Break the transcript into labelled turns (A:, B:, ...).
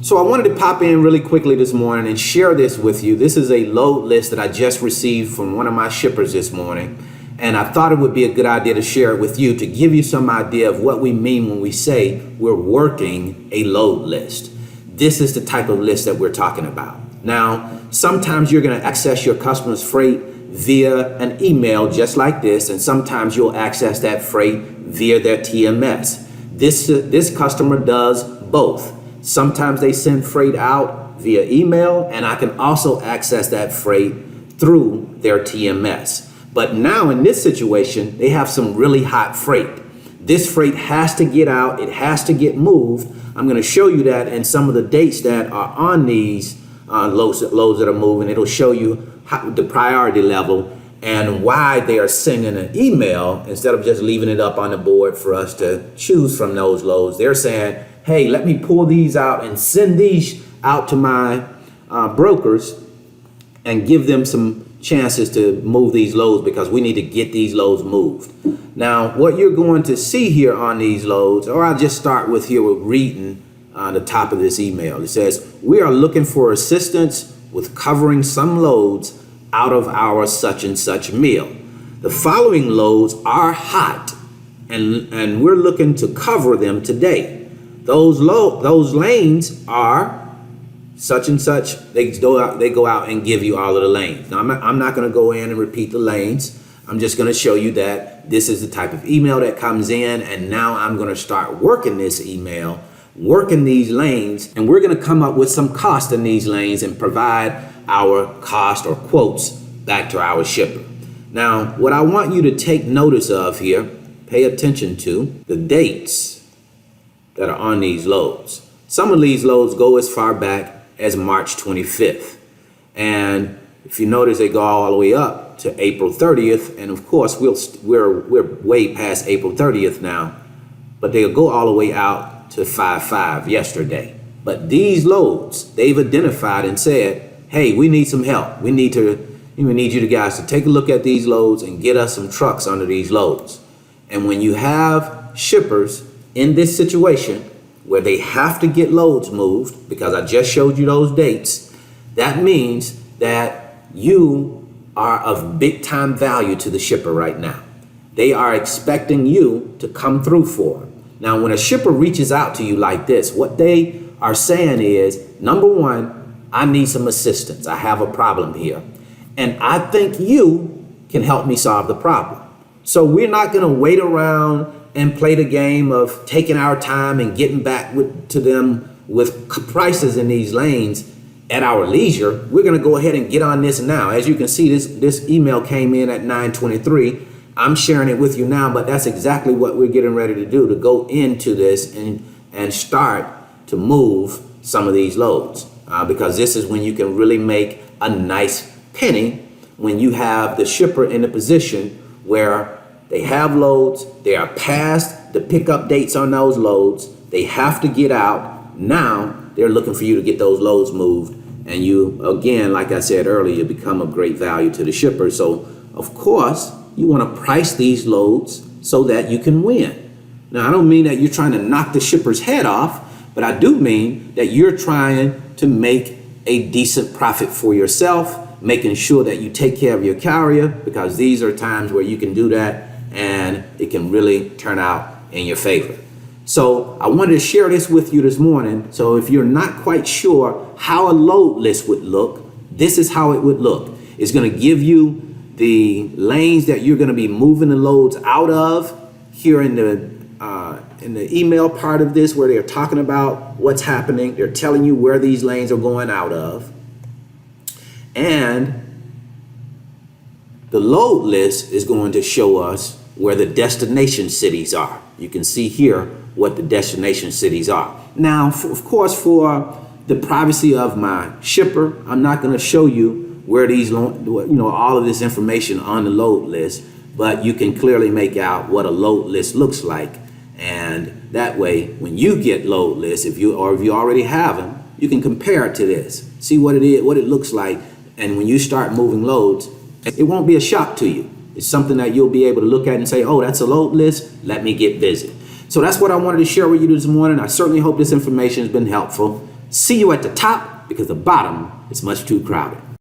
A: So I wanted to pop in really quickly this morning and share this with you. This is a load list that I just received from one of my shippers this morning. And I thought it would be a good idea to share it with you to give you some idea of what we mean when we say we're working a load list. This is the type of list that we're talking about. Now, sometimes you're going to access your customer's freight via an email just like this, and sometimes you'll access that freight via their TMS. This customer does both. Sometimes they send freight out via email, and I can also access that freight through their TMS. But now in this situation, they have some really hot freight. This freight has to get out. It has to get moved. I'm going to show you that and some of the dates that are on these loads that are moving. It'll show you the priority level and why they are sending an email instead of just leaving it up on the board for us to choose from those loads. They're saying, hey, let me pull these out and send these out to my brokers and give them some chances to move these loads because we need to get these loads moved. Now, what you're going to see here on these loads, or I'll just start with here with reading on the top of this email. It says, we are looking for assistance with covering some loads out of our such and such meal. The following loads are hot and we're looking to cover them today. Those lanes are such and such. They go out and give you all of the lanes. Now, I'm not going to go in and repeat the lanes. I'm just going to show you that this is the type of email that comes in, and now I'm going to start working this email, working these lanes, and we're going to come up with some cost in these lanes and provide our cost or quotes back to our shipper. Now, what I want you to take notice of here, pay attention to the dates that are on these loads. Some of these loads go as far back as March 25th. And if you notice, they go all the way up to April 30th. And of course, we're way past April 30th now, but they'll go all the way out to 5/5 yesterday. But these loads, they've identified and said, hey, we need some help. We need you guys to take a look at these loads and get us some trucks under these loads. And when you have shippers in this situation where they have to get loads moved, because I just showed you those dates, that means that you are of big time value to the shipper right now. They are expecting you to come through for them. Now, when a shipper reaches out to you like this, what they are saying is, number one, I need some assistance. I have a problem here, and I think you can help me solve the problem. So we're not going to wait around and play the game of taking our time and getting back to them with prices in these lanes at our leisure. We're going to go ahead and get on this now. As you can see, this email came in at 9:23. I'm sharing it with you now, but that's exactly what we're getting ready to do, to go into this and start to move some of these loads, because this is when you can really make a nice penny, when you have the shipper in a position where they have loads, they are past the pickup dates on those loads, they have to get out. Now they're looking for you to get those loads moved. And you, again, like I said earlier, you become of great value to the shipper. So, of course, you want to price these loads so that you can win. Now, I don't mean that you're trying to knock the shipper's head off, but I do mean that you're trying to make a decent profit for yourself, making sure that you take care of your carrier, because these are times where you can do that and it can really turn out in your favor. So I wanted to share this with you this morning. So if you're not quite sure how a load list would look, this is how it would look. It's going to give you the lanes that you're going to be moving the loads out of here in the email part of this, where they're talking about what's happening. They're telling you where these lanes are going out of. And the load list is going to show us where the destination cities are. You can see here what the destination cities are. Now, of course, for the privacy of my shipper, I'm not going to show you where these, all of this information on the load list, but you can clearly make out what a load list looks like. And that way, when you get load lists, if you already have them, you can compare it to this, see what it is, what it looks like. And when you start moving loads, it won't be a shock to you. It's something that you'll be able to look at and say, oh, that's a load list. Let me get busy. So that's what I wanted to share with you this morning. I certainly hope this information has been helpful. See you at the top because the bottom is much too crowded.